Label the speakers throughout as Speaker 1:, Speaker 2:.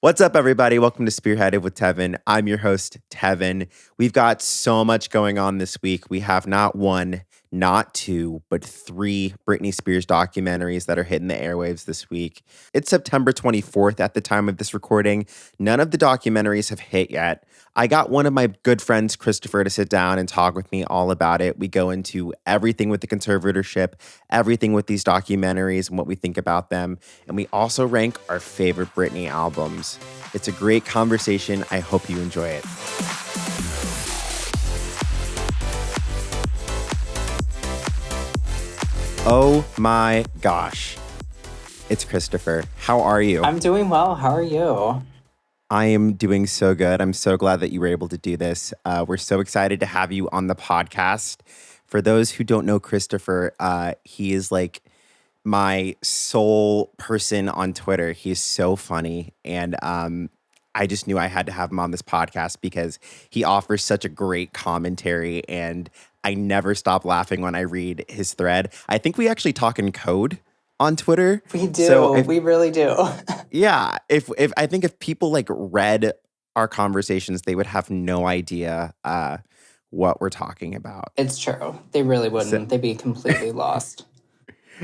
Speaker 1: What's up, everybody? Welcome to Spearheaded with Tevin. I'm your host, Tevin. We've got so much going on this week. We have not one, not two, but three Britney Spears documentaries that are hitting the airwaves this week. It's September 24th at the time of this recording. None of the documentaries have hit yet. I got one of my good friends, Christopher, to sit down and talk with me all about it. We go into everything with the conservatorship, everything with these documentaries and what we think about them. And we also rank our favorite Britney albums. It's a great conversation. I hope you enjoy it. Oh my gosh. It's Christopher. How are you?
Speaker 2: I'm doing well. How are you?
Speaker 1: I am doing so good. I'm so glad that you were able to do this. We're so excited to have you on the podcast. For those who don't know Christopher, he is like my sole person on Twitter. He's so funny. And I just knew I had to have him on this podcast because he offers such a great commentary. And I never stop laughing when I read his thread. I think we actually talk in code on Twitter.
Speaker 2: We do.
Speaker 1: So
Speaker 2: We really do.
Speaker 1: yeah, if I think if people like read our conversations, they would have no idea what we're talking about.
Speaker 2: It's true. They really wouldn't.
Speaker 1: So,
Speaker 2: They'd be completely lost.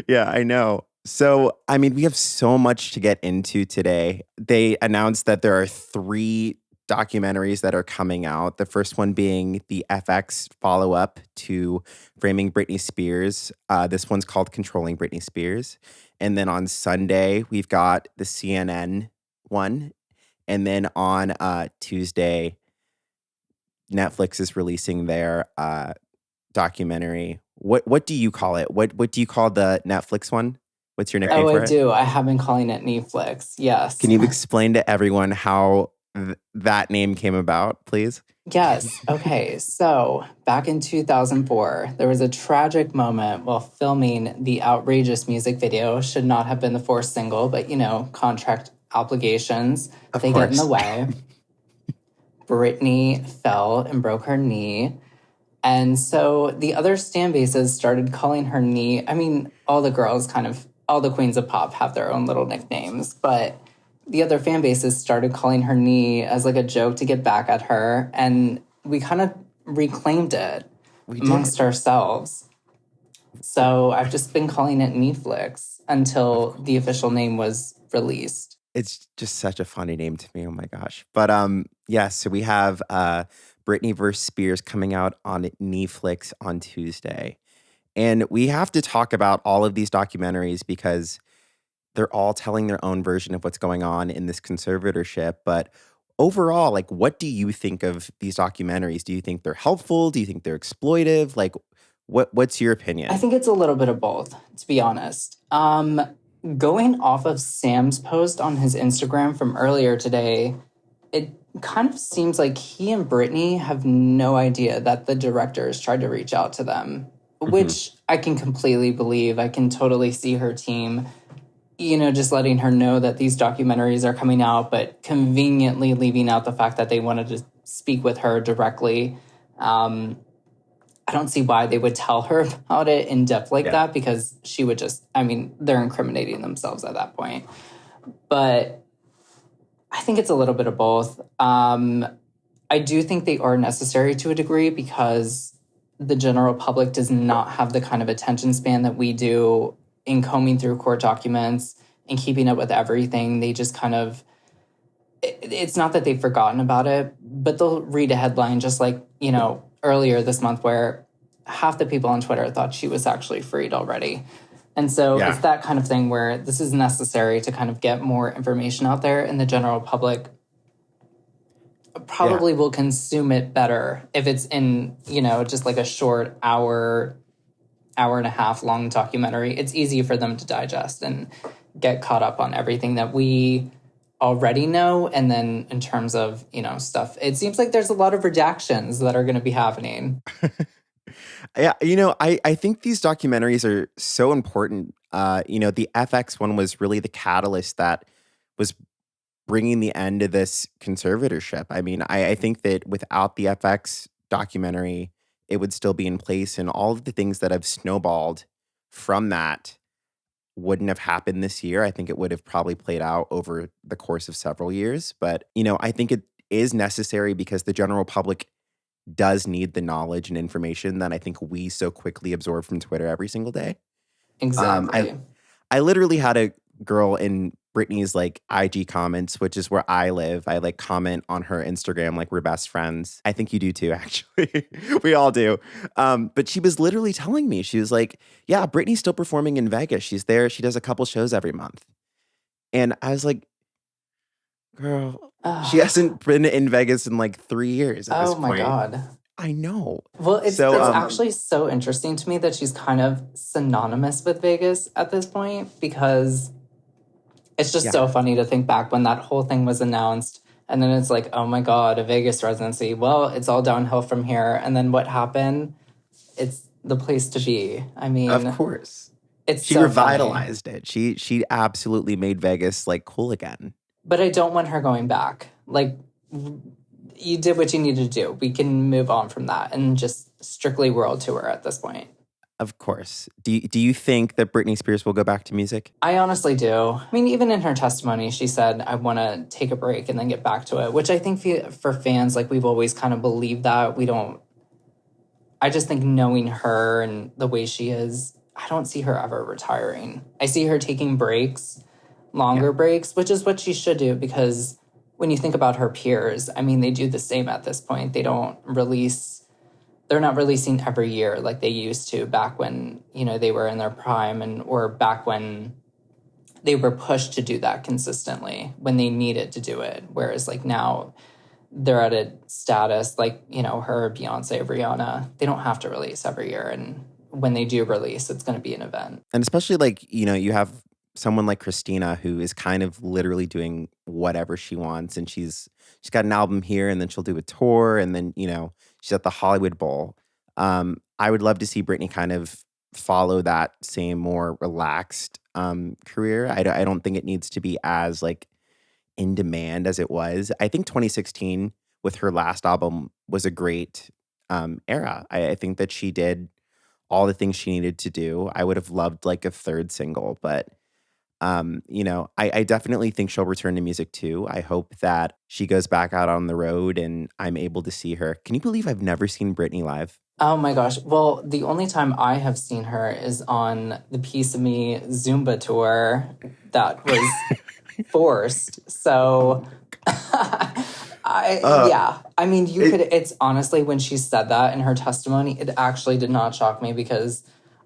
Speaker 1: yeah, I know. So, I mean, we have so much to get into today. They announced that there are three documentaries that are coming out. The first one being the FX follow-up to Framing Britney Spears. This one's called Controlling Britney Spears. And then on Sunday, we've got the CNN one. And then on Tuesday, Netflix is releasing their documentary. What do you call it? What do you call the Netflix one? What's your nickname
Speaker 2: Oh,
Speaker 1: for
Speaker 2: I
Speaker 1: it?
Speaker 2: do. I have been calling it Netflix. Yes.
Speaker 1: Can you explain to everyone how that name came about, please?
Speaker 2: Yes. Okay. So back in 2004, there was a tragic moment while filming the outrageous music video. Should not have been the fourth single, but contract obligations,
Speaker 1: Of
Speaker 2: they get in the
Speaker 1: course.
Speaker 2: way. Britney fell and broke her knee. And so the other stan bases started calling her knee. I mean, all the girls all the queens of pop have their own little nicknames, but the other fan bases started calling her knee as like a joke to get back at her. And we kind of reclaimed it amongst ourselves. So I've just been calling it Netflix until the official name was released.
Speaker 1: It's just such a funny name to me. Oh my gosh. But yeah, so we have Britney vs. Spears coming out on Netflix on Tuesday. And we have to talk about all of these documentaries because they're all telling their own version of what's going on in this conservatorship. But overall, like, what do you think of these documentaries? Do you think they're helpful? Do you think they're exploitive? Like, what's your opinion?
Speaker 2: I think it's a little bit of both, to be honest. Going off of Sam's post on his Instagram from earlier today, it kind of seems like he and Britney have no idea that the directors tried to reach out to them, which I can completely believe. I can totally see her team, just letting her know that these documentaries are coming out, but conveniently leaving out the fact that they wanted to speak with her directly. I don't see why they would tell her about it in depth like that, because she would they're incriminating themselves at that point. But I think it's a little bit of both. I do think they are necessary to a degree because the general public does not have the kind of attention span that we do in combing through court documents and keeping up with everything. They just it's not that they've forgotten about it, but they'll read a headline just like, earlier this month where half the people on Twitter thought she was actually freed already. And so it's that kind of thing where this is necessary to kind of get more information out there, and the general public probably will consume it better if it's in, just like a short hour and a half long documentary. It's easy for them to digest and get caught up on everything that we already know. And then in terms of, stuff, it seems like there's a lot of redactions that are going to be happening.
Speaker 1: Yeah, I think these documentaries are so important. The FX one was really the catalyst that was bringing the end of this conservatorship. I mean, I think that without the FX documentary, it would still be in place, and all of the things that have snowballed from that wouldn't have happened this year. I think it would have probably played out over the course of several years. But, I think it is necessary because the general public does need the knowledge and information that I think we so quickly absorb from Twitter every single day. Um, I
Speaker 2: Exactly.
Speaker 1: I literally had a girl in Britney's like IG comments, which is where I live. I like comment on her Instagram like we're best friends. I think you do too, actually. We all do. But she was literally telling me, she was like, yeah, Britney's still performing in Vegas. She's there. She does a couple shows every month. And I was like, girl, she hasn't been in Vegas in like 3 years at this
Speaker 2: Oh my
Speaker 1: point.
Speaker 2: God.
Speaker 1: I know.
Speaker 2: Well, it's
Speaker 1: So,
Speaker 2: actually so interesting to me that she's kind of synonymous with Vegas at this point, because it's just
Speaker 1: yeah,
Speaker 2: so funny to think back when that whole thing was announced. And then it's like, oh my God, a Vegas residency. Well, it's all downhill from here. And then what happened? It's the place to be. I
Speaker 1: of
Speaker 2: mean,
Speaker 1: course.
Speaker 2: it's
Speaker 1: She
Speaker 2: so funny.
Speaker 1: revitalized it. She absolutely made Vegas like cool again.
Speaker 2: But I don't want her going back. Like, you did what you needed to do. We can move on from that and just strictly world tour at this point.
Speaker 1: Of course. Do you think that Britney Spears will go back to music?
Speaker 2: I honestly do. I mean, even in her testimony, she said, I want to take a break and then get back to it, which I think for fans, like, we've always kind of believed that. I just think knowing her and the way she is, I don't see her ever retiring. I see her taking breaks, longer breaks, which is what she should do, because when you think about her peers, I mean, they do the same at this point. They're not releasing every year like they used to back when, they were in their prime, or back when they were pushed to do that consistently when they needed to do it. Whereas like now they're at a status like, her, Beyonce, Rihanna, they don't have to release every year. And when they do release, it's going to be an event.
Speaker 1: And especially like, you have someone like Christina who is kind of literally doing whatever she wants. And she's got an album here and then she'll do a tour and then, she's at the Hollywood Bowl. I would love to see Britney kind of follow that same more relaxed career. I don't think it needs to be as like in demand as it was. I think 2016 with her last album was a great era. I think that she did all the things she needed to do. I would have loved like a third single, but I definitely think she'll return to music too. I hope that she goes back out on the road and I'm able to see her. Can you believe I've never seen Britney live?
Speaker 2: Oh my gosh. Well, the only time I have seen her is on the Piece of Me Zumba tour that was forced. So I mean, it's honestly, when she said that in her testimony, it actually did not shock me, because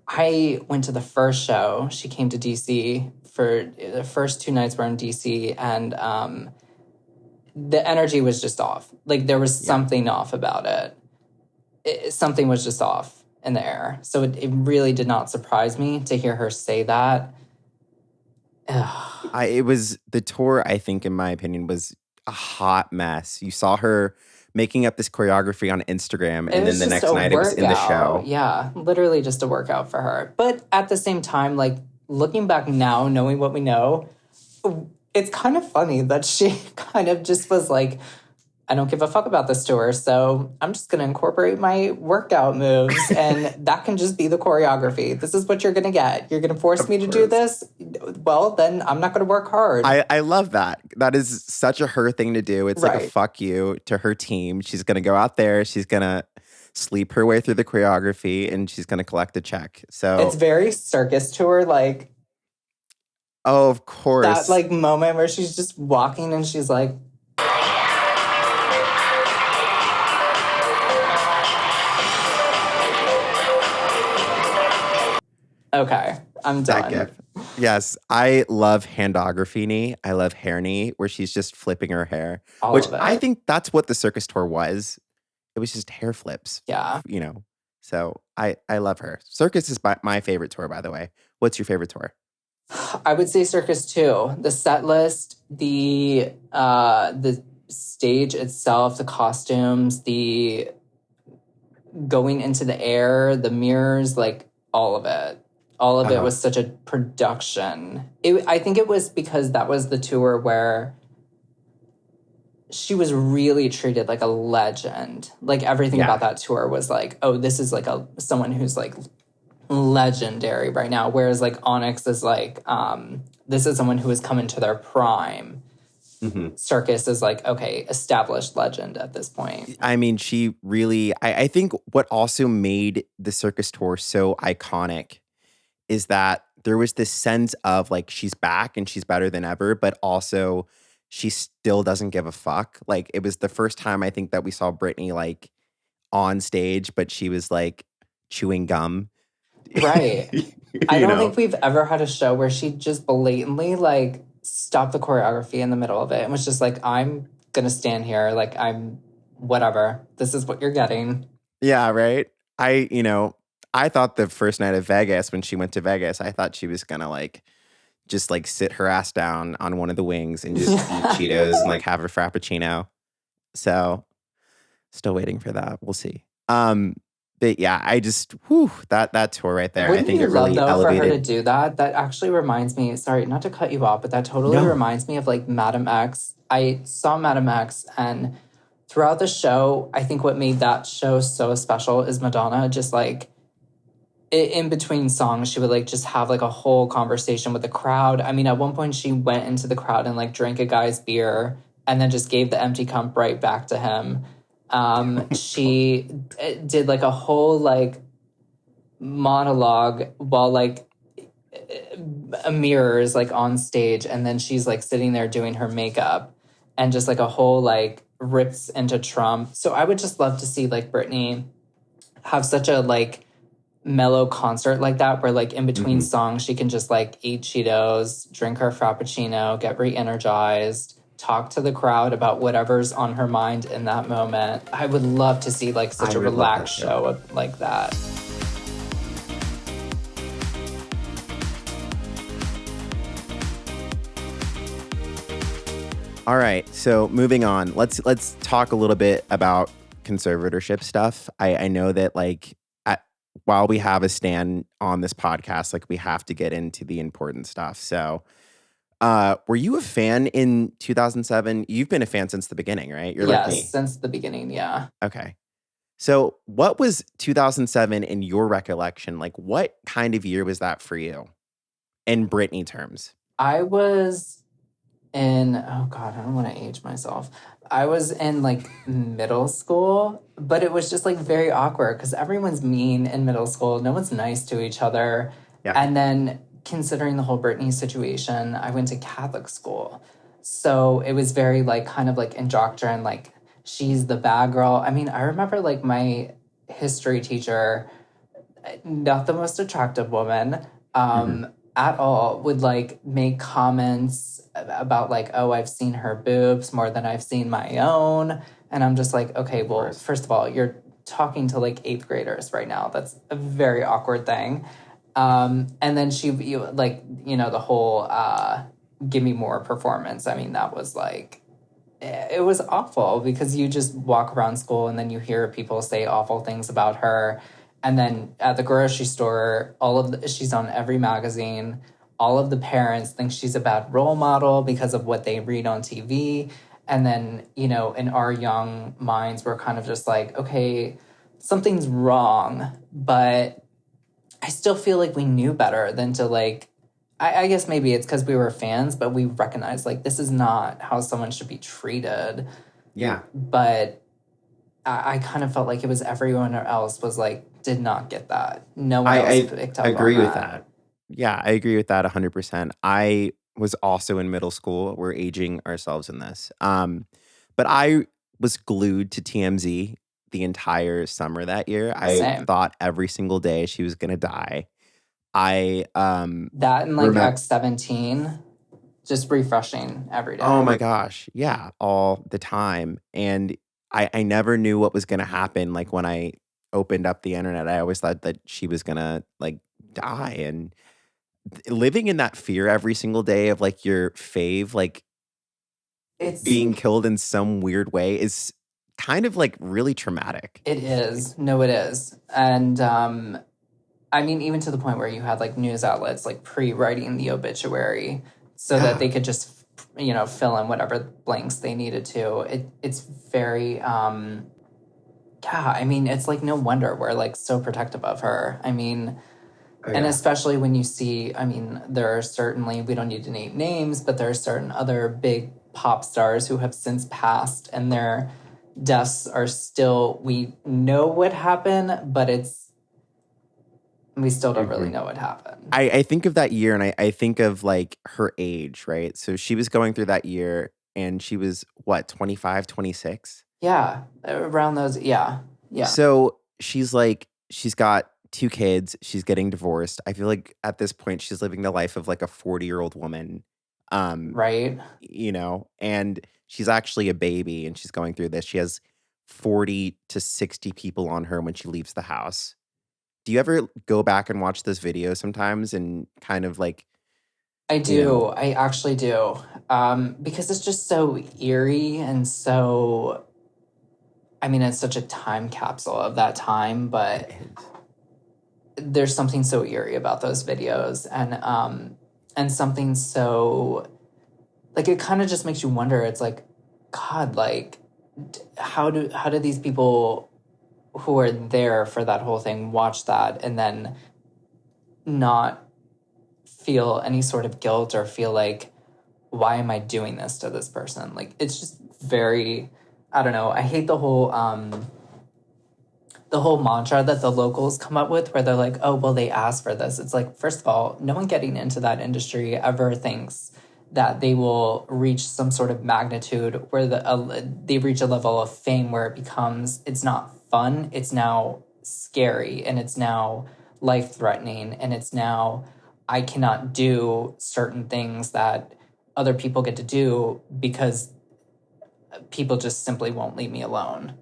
Speaker 2: I went to the first show. She came to DC for the first 2 nights were in DC, and the energy was just off. Like, there was something off about it. Something was just off in the air. So it really did not surprise me to hear her say that.
Speaker 1: It was the tour, I think, in my opinion, was a hot mess. You saw her making up this choreography on Instagram, and then the next night it was in the show.
Speaker 2: Yeah, literally just a workout for her. But at the same time, like, looking back now, knowing what we know, it's kind of funny that she kind of just was like, I don't give a fuck about this tour, so I'm just going to incorporate my workout moves, and that can just be the choreography. This is what you're going to get. You're going to force me to do this? Well, then I'm not going to work hard.
Speaker 1: I love that. That is such a her thing to do. It's like a fuck you to her team. She's going to go out there. She's going to sleep her way through the choreography, and she's going to collect a check. So
Speaker 2: it's very circus tour, like.
Speaker 1: Oh, of course.
Speaker 2: That like moment where she's just walking and she's like. Okay, I'm done.
Speaker 1: Yes, I love handography knee. I love hair knee, where she's just flipping her hair. Which I think that's what the circus tour was. It was just hair flips.
Speaker 2: Yeah.
Speaker 1: So I love her. Circus is my favorite tour, by the way. What's your favorite tour?
Speaker 2: I would say circus too. The set list, the stage itself, the costumes, the going into the air, the mirrors, like all of it. All of it was such a production. I think it was because that was the tour where she was really treated like a legend. Like everything about that tour was like, oh, this is like someone who's like legendary right now. Whereas like Onyx is like, this is someone who has come into their prime.
Speaker 1: Mm-hmm.
Speaker 2: Circus is like, okay, established legend at this point.
Speaker 1: I mean, she really, I think what also made the circus tour so iconic is that there was this sense of like she's back and she's better than ever, but also she still doesn't give a fuck. Like it was the first time I think that we saw Britney like on stage, but she was like chewing gum.
Speaker 2: Right. I
Speaker 1: You
Speaker 2: don't
Speaker 1: know?
Speaker 2: think we've ever had a show where she just blatantly like stopped the choreography in the middle of it and was just like, I'm gonna stand here, like I'm whatever. This is what you're getting.
Speaker 1: Yeah, right. I thought the first night of Vegas when she went to Vegas, I thought she was gonna like just like sit her ass down on one of the wings and just eat Cheetos and like have a frappuccino. So still waiting for that. We'll see. But yeah, I just that tour right there. I
Speaker 2: Wouldn't
Speaker 1: think
Speaker 2: you
Speaker 1: it
Speaker 2: love
Speaker 1: really
Speaker 2: though for her to
Speaker 1: elevated.
Speaker 2: do that? That actually reminds me, sorry, not to cut you off, but that totally
Speaker 1: No.
Speaker 2: reminds me of like Madam X. I saw Madam X, and throughout the show, I think what made that show so special is Madonna just like in between songs, she would like just have like a whole conversation with the crowd. I mean, at one point she went into the crowd and like drank a guy's beer and then just gave the empty cup right back to him. She did like a whole like monologue while like a mirror is like on stage, and then she's like sitting there doing her makeup and just like a whole like rips into Trump. So I would just love to see like Britney have such a like mellow concert like that where like in between
Speaker 1: Mhm.
Speaker 2: songs she can just like eat Cheetos, drink her frappuccino, get re-energized, talk to the crowd about whatever's on her mind in that moment. I would love to see like such
Speaker 1: I
Speaker 2: a
Speaker 1: would love that
Speaker 2: relaxed
Speaker 1: too.
Speaker 2: show like that.
Speaker 1: All right, so moving on. Let's talk a little bit about conservatorship stuff. I know that like while we have a stand on this podcast, like we have to get into the important stuff. So, were you a fan in 2007? You've been a fan since the beginning, right? You're like
Speaker 2: Yes,
Speaker 1: me.
Speaker 2: since the beginning, yeah.
Speaker 1: Okay. So, what was 2007 in your recollection? Like, what kind of year was that for you in Britney terms?
Speaker 2: I was in, oh God, I don't want to age myself. I was in like middle school, but it was just like very awkward because everyone's mean in middle school. No one's nice to each other.
Speaker 1: Yeah.
Speaker 2: And then considering the whole Britney situation, I went to Catholic school. So it was very like kind of like indoctrined, like she's the bad girl. I mean, I remember like my history teacher, not the most attractive woman
Speaker 1: Mhm.
Speaker 2: at all, would like make comments about like, oh, I've seen her boobs more than I've seen my own. And I'm just like, okay, well,
Speaker 1: course.
Speaker 2: first of all, you're talking to like eighth graders right now. That's a very awkward thing. And then the whole give me more performance. I mean, that was like, it was awful because you just walk around school and then you hear people say awful things about her. And then at the grocery store, she's on every magazine. All of the parents think she's a bad role model because of what they read on TV. And then, in our young minds, we're kind of just like, okay, something's wrong. But I still feel like we knew better than to like, I guess maybe it's because we were fans, but we recognized like this is not how someone should be treated.
Speaker 1: Yeah.
Speaker 2: But I kind of felt like it was everyone else was like, did not get that. No one else
Speaker 1: I
Speaker 2: picked up
Speaker 1: agree
Speaker 2: on
Speaker 1: with
Speaker 2: that.
Speaker 1: that. Yeah, I agree with that 100%. I was also in middle school. We're aging ourselves in this. But I was glued to TMZ the entire summer that year. I
Speaker 2: Same.
Speaker 1: thought every single day she was gonna die. I
Speaker 2: That and like
Speaker 1: remember.
Speaker 2: X17, just refreshing every day.
Speaker 1: Oh my gosh, yeah, all the time. And I never knew what was gonna happen. Like when I opened up the internet, I always thought that she was gonna like die. And living in that fear every single day of like your fave like
Speaker 2: It's
Speaker 1: being killed in some weird way is kind of like really traumatic.
Speaker 2: It is. No, it is. And I mean, even to the point where you had like news outlets like pre-writing the obituary so that
Speaker 1: Yeah.
Speaker 2: they could just, fill in whatever blanks they needed to. It's very, yeah, I mean, it's like no wonder we're like so protective of her. I mean,
Speaker 1: Oh,
Speaker 2: And
Speaker 1: yeah.
Speaker 2: especially when you see, I mean, there are certainly, we don't need to name names, but there are certain other big pop stars who have since passed and their deaths are still, we know what happened, but we still don't really
Speaker 1: Mhm.
Speaker 2: know what happened.
Speaker 1: I think of that year and I think of like her age, right? So she was going through that year and she was what, 25, 26?
Speaker 2: Yeah, around those, yeah, yeah,
Speaker 1: So she's like, she's got two kids, she's getting divorced. I feel like at this point she's living the life of like a 40-year-old woman. Um,
Speaker 2: right?
Speaker 1: and she's actually a baby and she's going through this. She has 40 to 60 people on her when she leaves the house. Do you ever go back and watch those videos sometimes and kind of like,
Speaker 2: I
Speaker 1: you know,
Speaker 2: do. I actually do. Because it's just so eerie and so, I mean, it's such a time capsule of that time,
Speaker 1: it
Speaker 2: but
Speaker 1: is.
Speaker 2: there's something so eerie about those videos and something so like it kind of just makes you wonder. It's like, God, like how do these people who are there for that whole thing watch that and then not feel any sort of guilt or feel like, why am I doing this to this person? Like it's just very, I don't know. I hate the whole mantra that the locals come up with where they're like, oh, well, they asked for this. It's like, first of all, no one getting into that industry ever thinks that they will reach some sort of magnitude where they reach a level of fame where it becomes, it's not fun, it's now scary, and it's now life threatening, and it's now, I cannot do certain things that other people get to do because people just simply won't leave me alone.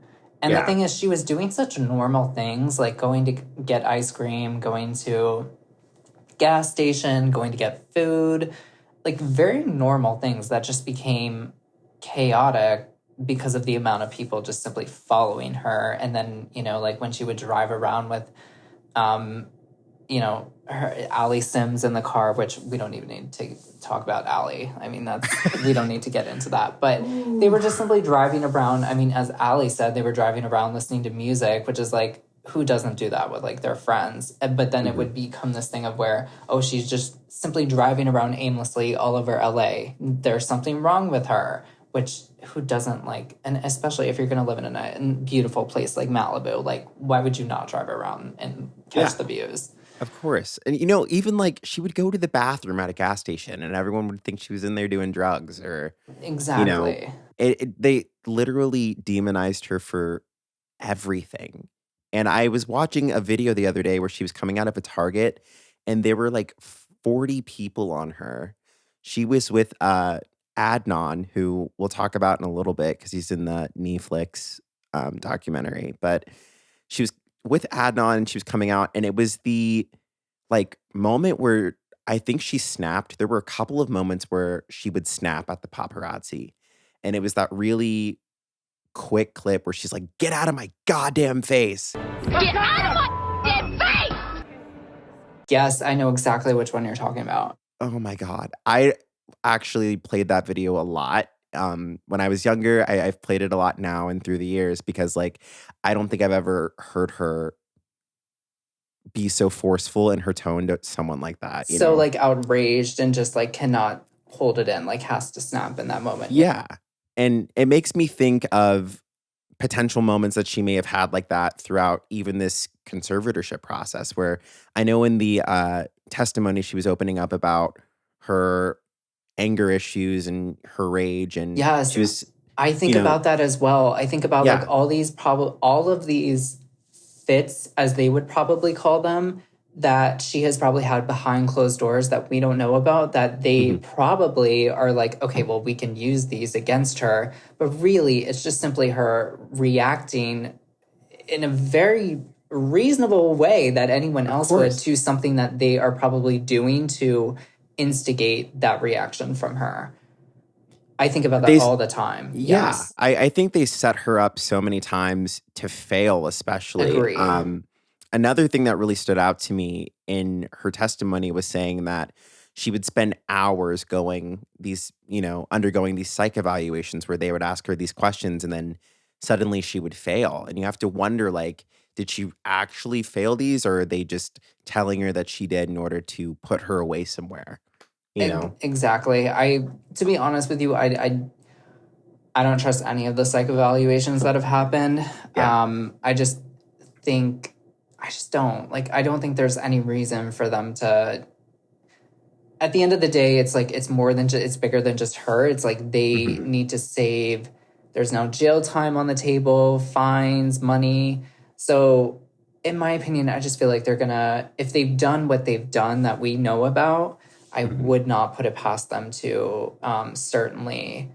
Speaker 2: And the
Speaker 1: Yeah.
Speaker 2: thing is, she was doing such normal things like going to get ice cream, going to gas station, going to get food, like very normal things that just became chaotic because of the amount of people just simply following her. And then, like when she would drive around with um, her Allie Sims in the car, which we don't even need to talk about Allie. I mean, we don't need to get into that. But they were just simply driving around. I mean, as Allie said, they were driving around listening to music, which is like, who doesn't do that with like their friends? But then it
Speaker 1: Mhm.
Speaker 2: would become this thing of where, oh, she's just simply driving around aimlessly all over LA. There's something wrong with her, which who doesn't like, and especially if you're going to live in a beautiful place like Malibu, like why would you not drive around and
Speaker 1: Yeah.
Speaker 2: catch the views?
Speaker 1: Of course. And even like she would go to the bathroom at a gas station and everyone would think she was in there doing drugs or, you know,
Speaker 2: Exactly.
Speaker 1: they literally demonized her for everything. And I was watching a video the other day where she was coming out of a Target and there were like 40 people on her. She was with Adnan, who we'll talk about in a little bit because he's in the Netflix documentary. But she was with Adnan and she was coming out, and it was the like moment where I think she snapped. There were a couple of moments where she would snap at the paparazzi. And it was that really quick clip where she's like, "Get out of my goddamn face."
Speaker 3: Get out of my dead face!
Speaker 2: Yes, I know exactly which one you're talking about.
Speaker 1: Oh my God. I actually played that video a lot. When I was younger, I've played it a lot now and through the years because like I don't think I've ever heard her be so forceful in her tone to someone like that, you
Speaker 2: So
Speaker 1: know?
Speaker 2: like outraged and just like cannot hold it in, like has to snap in that moment. Yeah.
Speaker 1: Yeah. And it makes me think of potential moments that she may have had like that throughout even this conservatorship process, where I know in the testimony she was opening up about her anger issues and her rage, and
Speaker 2: Yes.
Speaker 1: she was,
Speaker 2: I think
Speaker 1: you know,
Speaker 2: about that as well. I think about like
Speaker 1: yeah.
Speaker 2: all of these fits, as they would probably call them, that she has probably had behind closed doors that we don't know about, that they
Speaker 1: Mhm.
Speaker 2: probably are like, okay, well, we can use these against her. But really, it's just simply her reacting in a very reasonable way that anyone
Speaker 1: Of
Speaker 2: else would
Speaker 1: course.
Speaker 2: to something that they are probably doing to instigate that reaction from her. I think about that
Speaker 1: They
Speaker 2: all the time.
Speaker 1: Yeah,
Speaker 2: Yes.
Speaker 1: I think they set her up so many times to fail, especially.
Speaker 2: Agree.
Speaker 1: Another thing that really stood out to me in her testimony was saying that she would spend hours undergoing these psych evaluations where they would ask her these questions and then suddenly she would fail. And you have to wonder, like, did she actually fail these, or are they just telling her that she did in order to put her away somewhere? You know?
Speaker 2: Exactly. To be honest with you, I don't trust any of the psych evaluations that have happened.
Speaker 1: Yeah.
Speaker 2: I just don't. Like, I don't think there's any reason for them to. At the end of the day, it's like it's more than it's bigger than just her. It's like they need to save. There's no jail time on the table, fines, money. So, in my opinion, I just feel like they're gonna, if they've done what they've done that we know about, I would not put it past them to certainly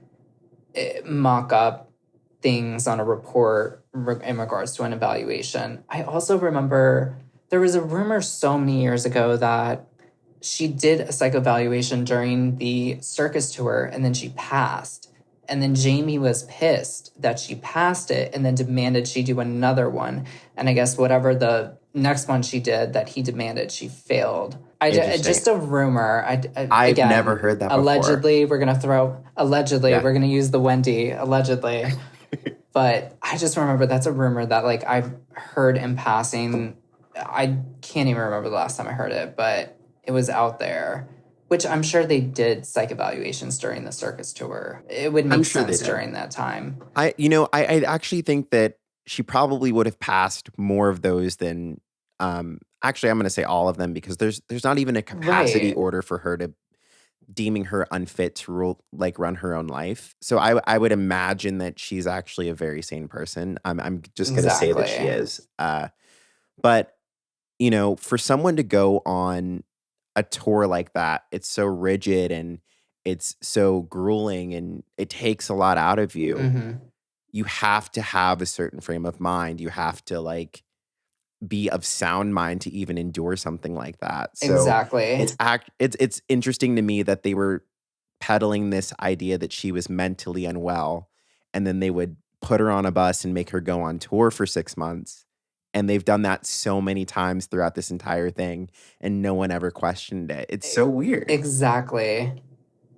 Speaker 2: mock up things on a report in regards to an evaluation. I also remember there was a rumor so many years ago that she did a psych evaluation during the circus tour and then she passed. And then Jamie was pissed that she passed it and then demanded she do another one. And I guess whatever the next one she did that he demanded, she failed. Just a rumor.
Speaker 1: I've
Speaker 2: again,
Speaker 1: never heard that before.
Speaker 2: Allegedly, we're going to use the Wendy, allegedly. But I just remember that's a rumor that like I've heard in passing. I can't even remember the last time I heard it, but it was out there, which I'm sure they did psych evaluations during the circus tour. It would make sense during that time.
Speaker 1: I actually think that she probably would have passed more of those than, actually, I'm going to say all of them, because there's not even a capacity order for her to deeming her unfit to run her own life. So I would imagine that she's actually a very sane person. I'm just going to say that she is. But, you know, for someone to go on a tour like that, it's so rigid and it's so grueling and it takes a lot out of you. You have to have a certain frame of mind. You have to like be of sound mind to even endure something like that. So
Speaker 2: exactly.
Speaker 1: It's interesting to me that they were peddling this idea that she was mentally unwell, and then they would put her on a bus and make her go on tour for 6 months. And they've done that so many times throughout this entire thing, and no one ever questioned it. It's so weird.
Speaker 2: Exactly.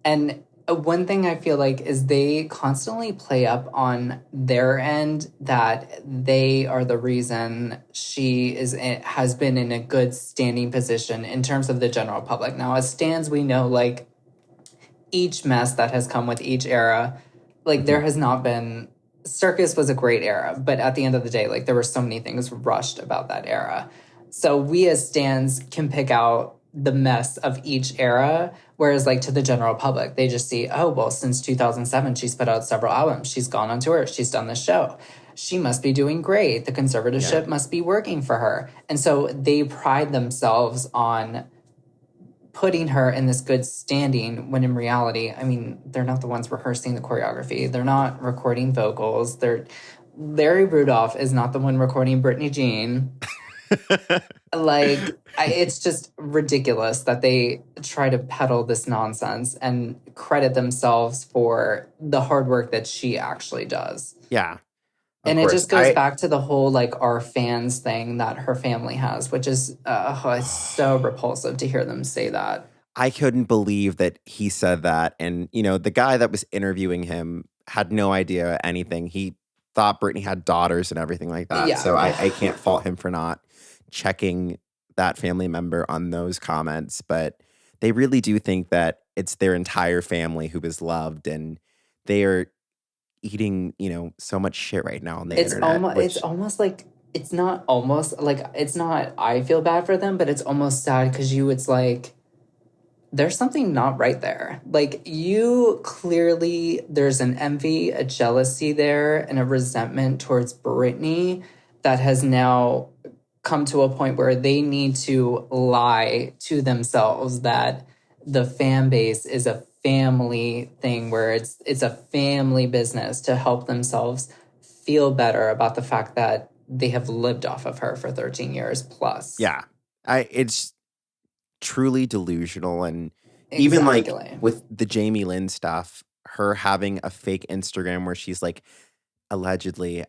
Speaker 2: And one thing I feel like is they constantly play up on their end that they are the reason she has been in a good standing position in terms of the general public. Now, as stans, we know like each mess that has come with each era, like there has not been. Circus was a great era, but at the end of the day, like there were so many things rushed about that era. So we as stans can pick out the mess of each era, whereas like to the general public, they just see, oh, well, since 2007, she's put out several albums. She's gone on tour. She's done this show. She must be doing great. The conservatorship must be working for her. And so they pride themselves on putting her in this good standing when in reality, I mean, they're not the ones rehearsing the choreography. They're not recording vocals. Larry Rudolph is not the one recording Britney Jean. It's just ridiculous that they try to peddle this nonsense and credit themselves for the hard work that she actually does.
Speaker 1: Yeah.
Speaker 2: And it just goes back to the whole, like, our fans thing that her family has, which is it's so repulsive to hear them say that.
Speaker 1: I couldn't believe that he said that. And, you know, the guy that was interviewing him had no idea anything. He thought Britney had daughters and everything like that. Yeah. So I can't fault him for not checking that family member on those comments. But they really do think that it's their entire family who is loved, and they are eating, you know, so much shit right now on the internet.
Speaker 2: It's almost like, it's not I feel bad for them, but it's almost sad because it's like, there's something not right there. Like, you clearly, there's an envy, a jealousy there, and a resentment towards Britney that has now come to a point where they need to lie to themselves that the fan base is a family thing, where it's a family business to help themselves feel better about the fact that they have lived off of her for 13 years plus.
Speaker 1: Yeah. It's truly delusional. And even like with the Jamie Lynn stuff, her having a fake Instagram where she's like allegedly,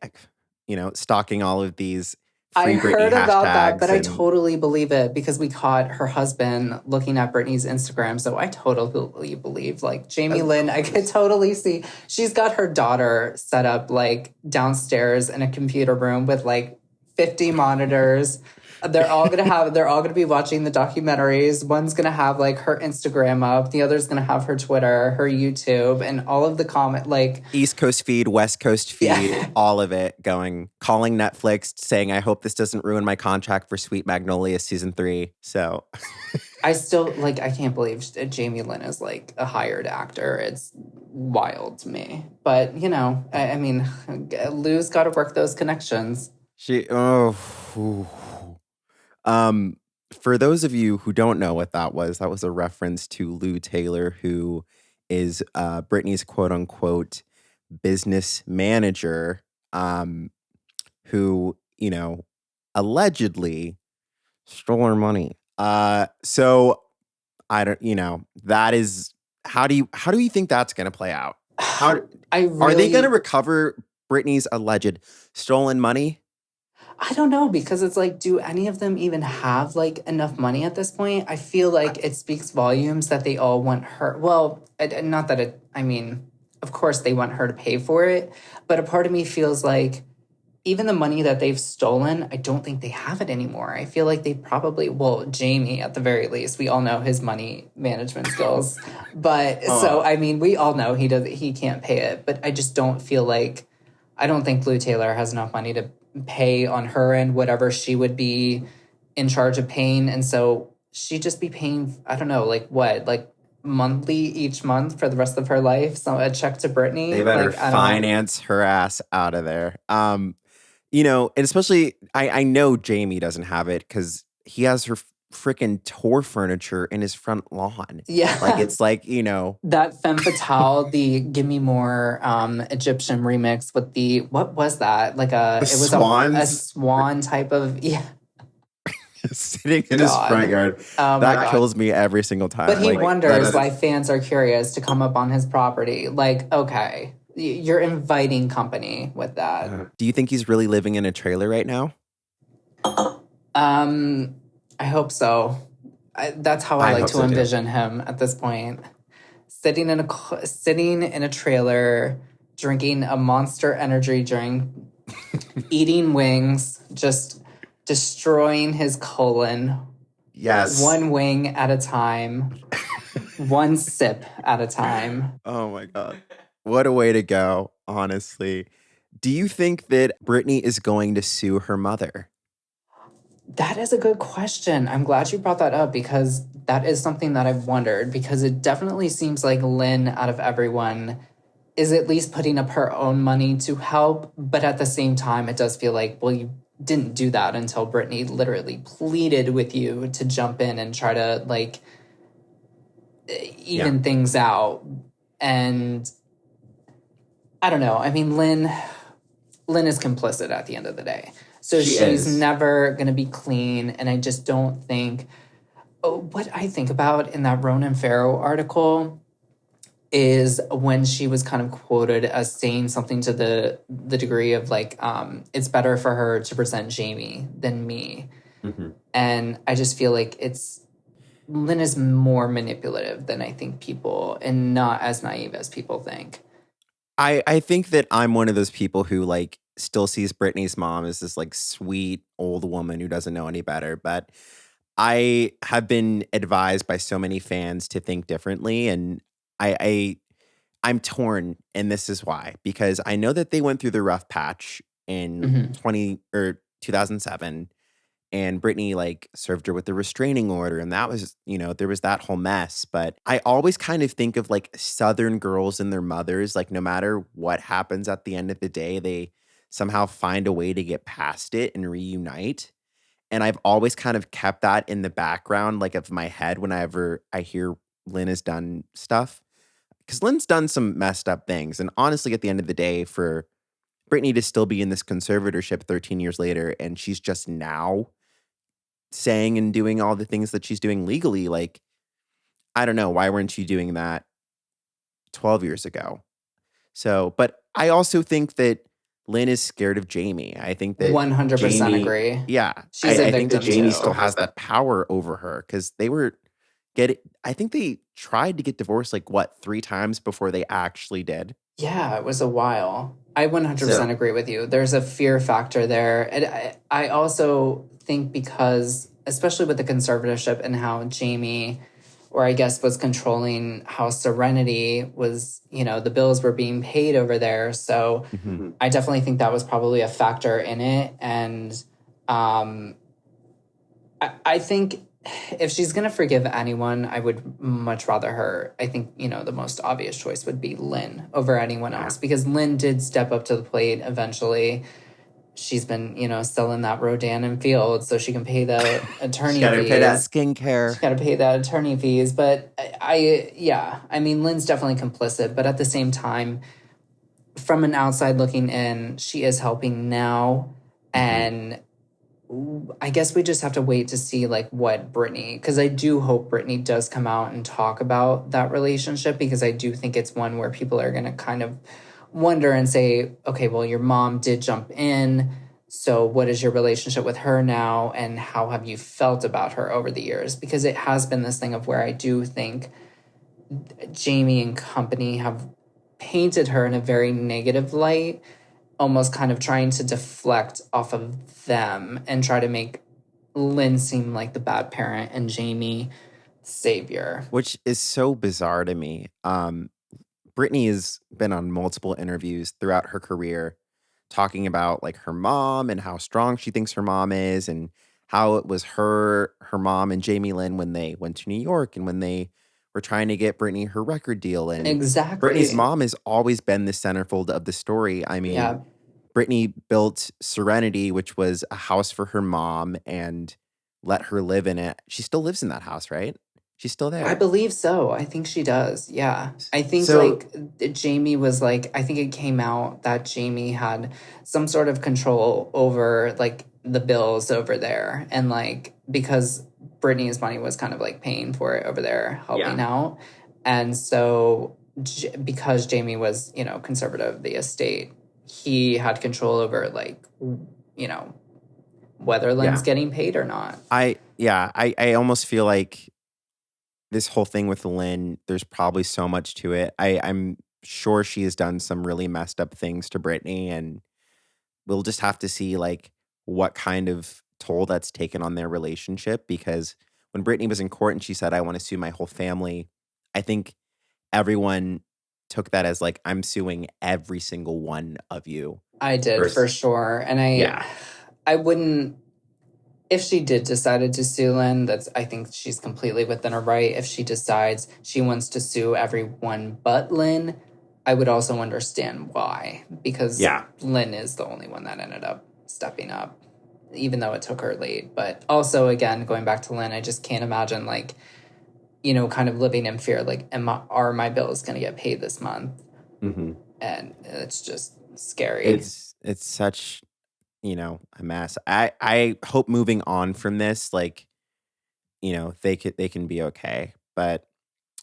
Speaker 1: you know, stalking all of these
Speaker 2: I heard about that, but I totally believe it because we caught her husband looking at Britney's Instagram. So I totally believe, like, Jamie Lynn, I could totally see. She's got her daughter set up, like, downstairs in a computer room with, like, 50 monitors. They're all gonna be watching the documentaries. One's gonna have like her Instagram up, the other's gonna have her Twitter, her YouTube, and all of the comment like
Speaker 1: East Coast feed, West Coast feed, all of it going, calling Netflix, saying, I hope this doesn't ruin my contract for Sweet Magnolia season 3. So
Speaker 2: I still like I can't believe Jamie Lynn is like a hired actor. It's wild to me. But you know, I mean, Lou's got to work those connections.
Speaker 1: For those of you who don't know what that was a reference to Lou Taylor, who is Britney's quote unquote business manager, who, you know, allegedly stole her money. So I don't, you know, that is how do you think that's going to play out? Are they going to recover Britney's alleged stolen money?
Speaker 2: I don't know, because it's like, do any of them even have like enough money at this point? I feel like it speaks volumes that they all want her. Well, not that it, I mean, of course they want her to pay for it, but a part of me feels like even the money that they've stolen, I don't think they have it anymore. I feel like they probably, well, Jamie at the very least, we all know his money management skills. But so, I mean, we all know he can't pay it, but I just don't feel like, I don't think Lou Taylor has enough money to pay on her end whatever she would be in charge of paying. And so she'd just be paying, I don't know, like what, like monthly each month for the rest of her life. So a check to Britney.
Speaker 1: They better finance her ass out of there. You know, and especially I know Jamie doesn't have it because he has her freaking tour furniture in his front lawn.
Speaker 2: Yeah.
Speaker 1: Like, it's like, you know.
Speaker 2: That Femme Fatale, the Give Me More Egyptian remix with the, what was that? Like it was a swan type of, yeah.
Speaker 1: Sitting in his front yard. That kills me every single time.
Speaker 2: But he wonders why fans are curious to come up on his property. Like, okay, you're inviting company with that.
Speaker 1: Do you think he's really living in a trailer right now?
Speaker 2: I hope so. That's how I like to envision him at this point. Sitting in a trailer, drinking a Monster Energy drink, eating wings, just destroying his colon.
Speaker 1: Yes.
Speaker 2: One wing at a time. One sip at a time.
Speaker 1: Oh my God. What a way to go, honestly. Do you think that Britney is going to sue her mother?
Speaker 2: That is a good question. I'm glad you brought that up because that is something that I've wondered, because it definitely seems like Lynn, out of everyone, is at least putting up her own money to help. But at the same time, it does feel like, well, you didn't do that until Britney literally pleaded with you to jump in and try to like even things out. And I don't know. I mean, Lynn is complicit at the end of the day. So she's never going to be clean. And I just don't think... what I think about in that Ronan Farrow article is when she was kind of quoted as saying something to the degree of like, it's better for her to present Jamie than me. Mm-hmm. And I just feel like Lynn is more manipulative than I think people, and not as naive as people think.
Speaker 1: I think that I'm one of those people who like still sees Britney's mom as this like sweet old woman who doesn't know any better. But I have been advised by so many fans to think differently, and I'm torn, and this is why. Because I know that they went through the rough patch in 2007, and Britney like served her with the restraining order, and that was, you know, there was that whole mess. But I always kind of think of like Southern girls and their mothers, like no matter what happens at the end of the day, they somehow find a way to get past it and reunite. And I've always kind of kept that in the background, like of my head whenever I hear Lynn has done stuff. Because Lynn's done some messed up things. And honestly, at the end of the day, for Britney to still be in this conservatorship 13 years later, and she's just now saying and doing all the things that she's doing legally, like, I don't know, why weren't you doing that 12 years ago? So, but I also think that Lynn is scared of Jamie. I think that
Speaker 2: 100% agree.
Speaker 1: Yeah. I think that Jamie still has that power over her because I think they tried to get divorced like 3 times before they actually did.
Speaker 2: Yeah, it was a while. I 100%
Speaker 1: So,
Speaker 2: agree with you. There's a fear factor there. And I also think because, especially with the conservatorship and how Jamie, or I guess was controlling how Serenity was, the bills were being paid over there. So
Speaker 1: mhm.
Speaker 2: I definitely think that was probably a factor in it. And um, I think if she's going to forgive anyone, I would much rather her. I think, the most obvious choice would be Lynn over anyone
Speaker 1: Yeah.
Speaker 2: else because Lynn did step up to the plate eventually. She's been, selling that Rodan and Field so she can pay the attorney
Speaker 1: Gotta pay that
Speaker 2: fees.
Speaker 1: skincare.
Speaker 2: She's got to pay that attorney fees. But yeah, I mean, Lynn's definitely complicit. But at the same time, from an outside looking in, she is helping now. And I guess we just have to wait to see like what Britney, because I do hope Britney does come out and talk about that relationship because I do think it's one where people are going to kind of wonder and say, okay, well, your mom did jump in. So what is your relationship with her now? And how have you felt about her over the years? Because it has been this thing of where I do think Jamie and company have painted her in a very negative light, almost kind of trying to deflect off of them and try to make Lynn seem like the bad parent and Jamie savior.
Speaker 1: Which is so bizarre to me. Brittany has been on multiple interviews throughout her career talking about like her mom and how strong she thinks her mom is and how it was her mom and Jamie Lynn when they went to New York and when they were trying to get Brittany her record deal. And Brittany's
Speaker 2: Exactly.
Speaker 1: mom has always been the centerfold of the story. I mean,
Speaker 2: Yeah.
Speaker 1: Brittany built Serenity, which was a house for her mom, and let her live in it. She still lives in that house, right? She's still
Speaker 2: I
Speaker 1: there.
Speaker 2: believe so. I think she does. Yeah. I think
Speaker 1: So
Speaker 2: like Jamie was like, I think it came out that Jamie had some sort of control over like the bills over there. And like, because Brittany's money was kind of like paying for it over there, helping out. And so because Jamie was, conservative of the estate, he had control over like, you know, whether Lynn's getting paid or not.
Speaker 1: I almost feel like this whole thing with Lynn, there's probably so much to it. I'm sure she has done some really messed up things to Brittany, and we'll just have to see like what kind of toll that's taken on their relationship. Because when Brittany was in court and she said, "I want to sue my whole family," I think everyone took that as like, I'm suing every single one of you.
Speaker 2: I did for sure. And I wouldn't, if she did decided to sue Lynn, I think she's completely within her right. If she decides she wants to sue everyone but Lynn, I would also understand why. Because Lynn is the only one that ended up stepping up, even though it took her late. But also, again, going back to Lynn, I just can't imagine like, kind of living in fear. Like, are my bills going to get paid this month?
Speaker 1: Mm-hmm.
Speaker 2: And it's just scary.
Speaker 1: It's such, a mess. I hope moving on from this, like, they can be okay. But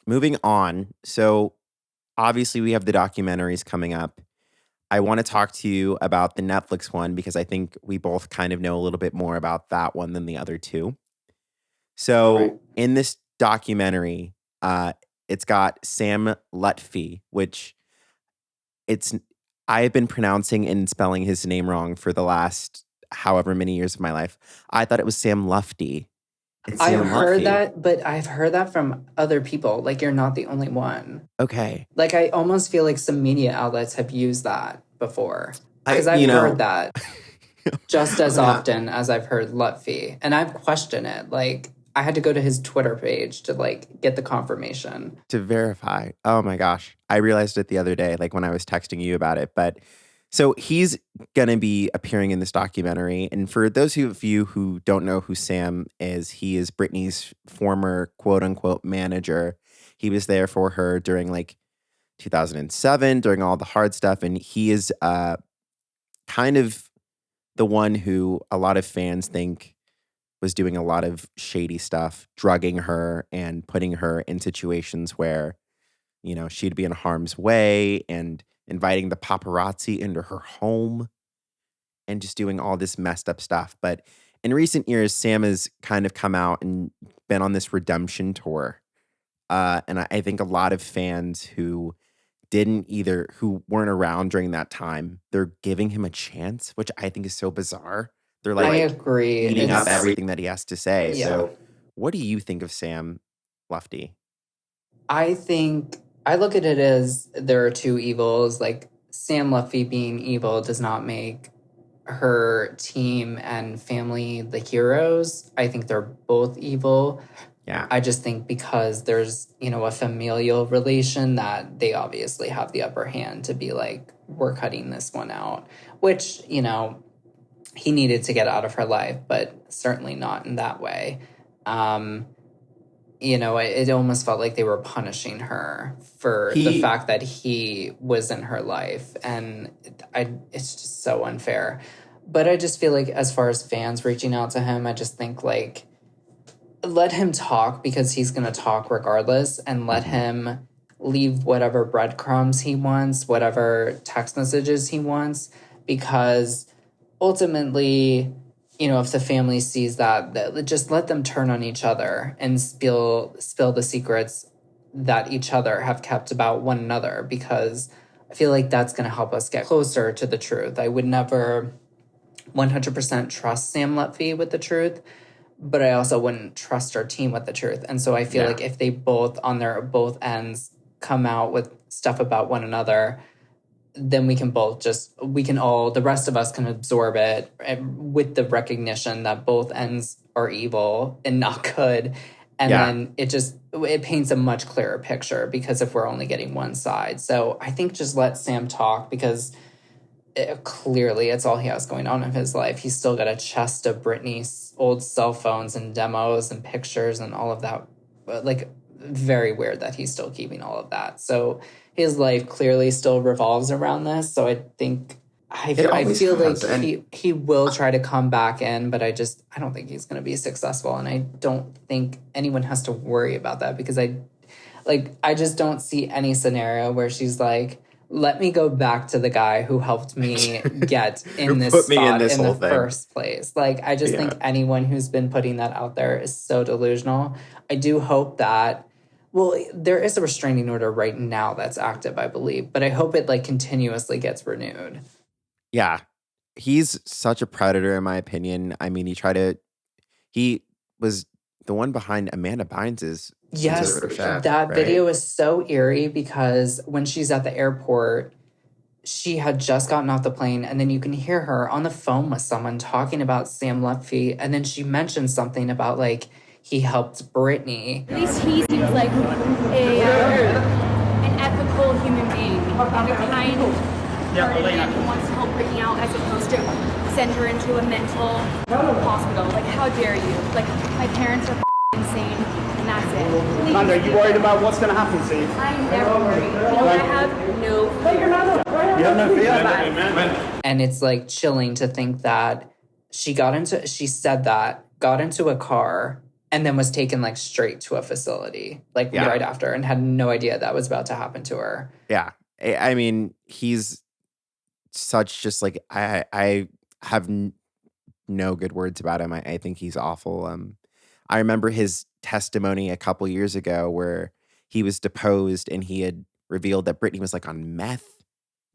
Speaker 1: moving on, so obviously we have the documentaries coming up. I want to talk to you about the Netflix one because I think we both kind of know a little bit more about that one than the other two. So in this documentary, it's got Sam Lutfi, which it's I have been pronouncing and spelling his name wrong for the last however many years of my life. I thought it was Sam Lufty.
Speaker 2: I've heard that, but I've heard that from other people. Like, you're not the only one.
Speaker 1: Okay.
Speaker 2: Like, I almost feel like some media outlets have used that before. Because I've heard that just as often as I've heard Lutfi. And I've questioned it. Like, I had to go to his Twitter page to, like, get the confirmation.
Speaker 1: To verify. Oh, my gosh. I realized it the other day, like, when I was texting you about it. But so he's going to be appearing in this documentary. And for those of you who don't know who Sam is, he is Britney's former quote unquote manager. He was there for her during like 2007, during all the hard stuff. And he is kind of the one who a lot of fans think was doing a lot of shady stuff, drugging her and putting her in situations where, she'd be in harm's way and inviting the paparazzi into her home and just doing all this messed up stuff. But in recent years, Sam has kind of come out and been on this redemption tour. And I think a lot of fans who who weren't around during that time, they're giving him a chance, which I think is so bizarre. They're
Speaker 2: I
Speaker 1: like
Speaker 2: agree.
Speaker 1: eating up everything that he has to say.
Speaker 2: Yeah.
Speaker 1: So what do you think of Sam Lufty?
Speaker 2: I think I look at it as there are two evils. Like Sam Lutfi being evil does not make her team and family the heroes. I think they're both evil.
Speaker 1: Yeah.
Speaker 2: I just think because there's, a familial relation that they obviously have the upper hand to be like, we're cutting this one out, which, he needed to get out of her life, but certainly not in that way. It almost felt like they were punishing her for the fact that he was in her life. And it's just so unfair. But I just feel like as far as fans reaching out to him, I just think like, let him talk because he's going to talk regardless, and let him leave whatever breadcrumbs he wants, whatever text messages he wants, because ultimately, if the family sees that, just let them turn on each other and spill the secrets that each other have kept about one another, because I feel like that's going to help us get closer to the truth. I would never 100% trust Sam Lutfi with the truth, but I also wouldn't trust our team with the truth. And so I feel like if they both, on their both ends, come out with stuff about one another, then we can the rest of us can absorb it with the recognition that both ends are evil and not good. And then it paints a much clearer picture, because if we're only getting one side. So I think just let Sam talk, because clearly it's all he has going on in his life. He's still got a chest of Britney's old cell phones and demos and pictures and all of that. Like, very weird that he's still keeping all of that. So his life clearly still revolves around this. So I think I feel like he will try to come back in, but I don't think he's going to be successful. And I don't think anyone has to worry about that, because I just don't see any scenario where she's like, let me go back to the guy who helped me get in this spot in the first place. Like, I just think anyone who's been putting that out there is so delusional. I do hope that, there is a restraining order right now that's active, I believe, but I hope it continuously gets renewed.
Speaker 1: Yeah. He's such a predator, in my opinion. I mean, he was the one behind Amanda Bynes's Conservatorship,
Speaker 2: that video is so eerie, because when she's at the airport, she had just gotten off the plane, and then you can hear her on the phone with someone talking about Sam Lutfi, and then she mentioned something about he helped Britney.
Speaker 4: At least he seems like an ethical human being and a kind hearted man who wants to help Britney out, as opposed to send her into a mental hospital. How dare you? My parents are insane, and that's it.
Speaker 5: Amanda, are you worried about what's going to happen to you?
Speaker 4: I'm never worried. I have no fear.
Speaker 5: You have no fear?
Speaker 2: And it's chilling to think that she got into a car and then was taken straight to a facility right after, and had no idea that was about to happen to her.
Speaker 1: Yeah. I mean, he's such just I have no good words about him. I think he's awful. I remember his testimony a couple years ago where he was deposed and he had revealed that Britney was on meth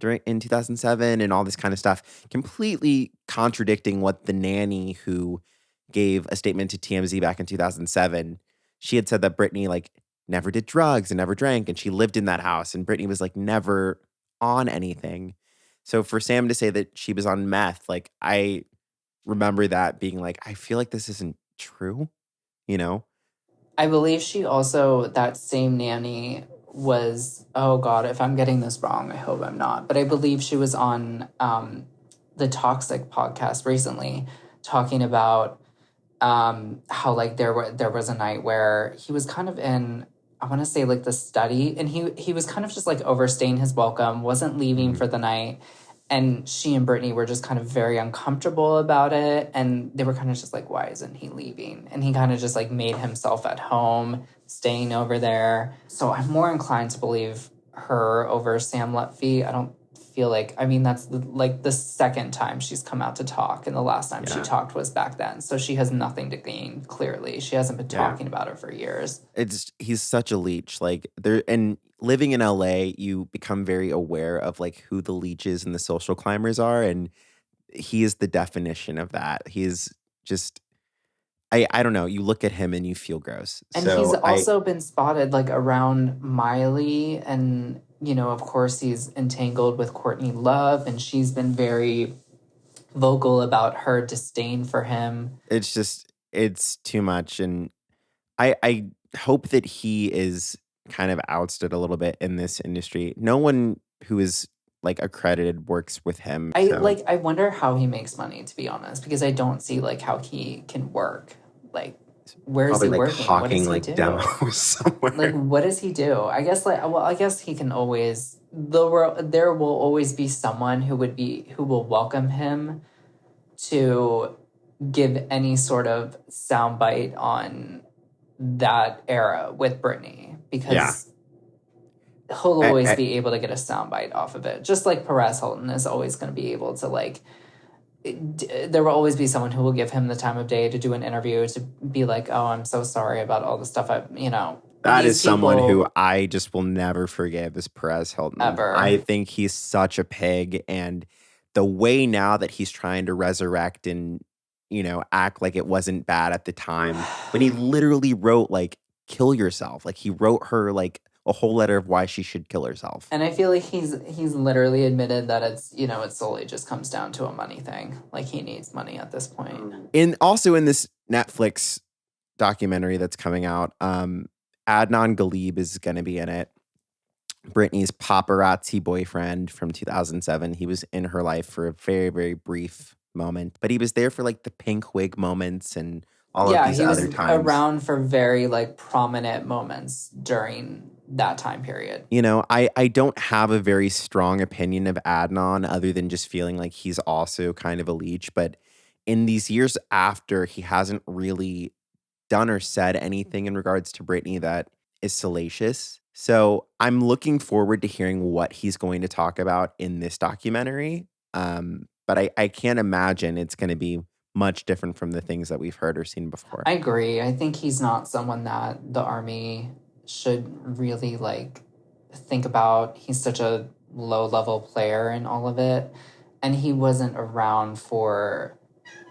Speaker 1: in 2007 and all this kind of stuff, completely contradicting what the nanny who gave a statement to TMZ back in 2007, she had said that Britney never did drugs and never drank, and she lived in that house, and Britney was never on anything. So for Sam to say that she was on meth, I remember that being I feel like this isn't true,
Speaker 2: I believe she also, that same nanny was, oh God, if I'm getting this wrong, I hope I'm not, but I believe she was on the Toxic podcast recently talking about how there was a night where he was kind of in, I want to say the study, and he was kind of just overstaying his welcome, wasn't leaving for the night, and she and Britney were just kind of very uncomfortable about it, and they were kind of just why isn't he leaving? And he kind of just made himself at home, staying over there. So I'm more inclined to believe her over Sam Lutfi. I don't feel that's the second time she's come out to talk, and the last time she talked was back then. So she has nothing to gain, clearly. She hasn't been talking about it for years.
Speaker 1: He's such a leech. And living in LA, you become very aware of like who the leeches and the social climbers are, and he is the definition of that. He is just I don't know. You look at him and you feel gross.
Speaker 2: And he's also been spotted like around Miley, and of course he's entangled with Courtney Love, and she's been very vocal about her disdain for him.
Speaker 1: It's too much, and I hope that he is kind of ousted a little bit in this industry. No one who is like accredited works with him.
Speaker 2: I wonder how he makes money, to be honest, because I don't see like how he can work. Like, where is he
Speaker 1: like
Speaker 2: working?
Speaker 1: hawking
Speaker 2: what does he do?
Speaker 1: demos somewhere.
Speaker 2: Like, what does he do? I guess he can always. There will always be someone who will welcome him to give any sort of soundbite on that era with Britney, because he'll always be able to get a soundbite off of it. Just like Perez Hilton is always going to be able to like. There will always be someone who will give him the time of day to do an interview, to be like, "Oh, I'm so sorry about all the stuff That
Speaker 1: is someone who I just will never forgive, is Perez Hilton.
Speaker 2: Ever.
Speaker 1: I think he's such a pig, and the way now that he's trying to resurrect and act like it wasn't bad at the time, when he literally wrote like "kill yourself," like he wrote her like a whole letter of why she should kill herself.
Speaker 2: And I feel like he's literally admitted that it's it solely just comes down to a money thing. Like, he needs money at this point.
Speaker 1: Also in this Netflix documentary that's coming out, Adnan Galib is going to be in it. Britney's paparazzi boyfriend from 2007. He was in her life for a very, very brief moment, but he was there for like the pink wig moments and all of these other times.
Speaker 2: Yeah, he was around for very like prominent moments during that time period.
Speaker 1: I don't have a very strong opinion of Adnan, other than just feeling like he's also kind of a leech. But in these years after, he hasn't really done or said anything in regards to Britney that is salacious. So I'm looking forward to hearing what he's going to talk about in this documentary. But I can't imagine it's going to be much different from the things that we've heard or seen before.
Speaker 2: I agree. I think he's not someone that the Army should really like think about. He's such a low-level player in all of it, and he wasn't around for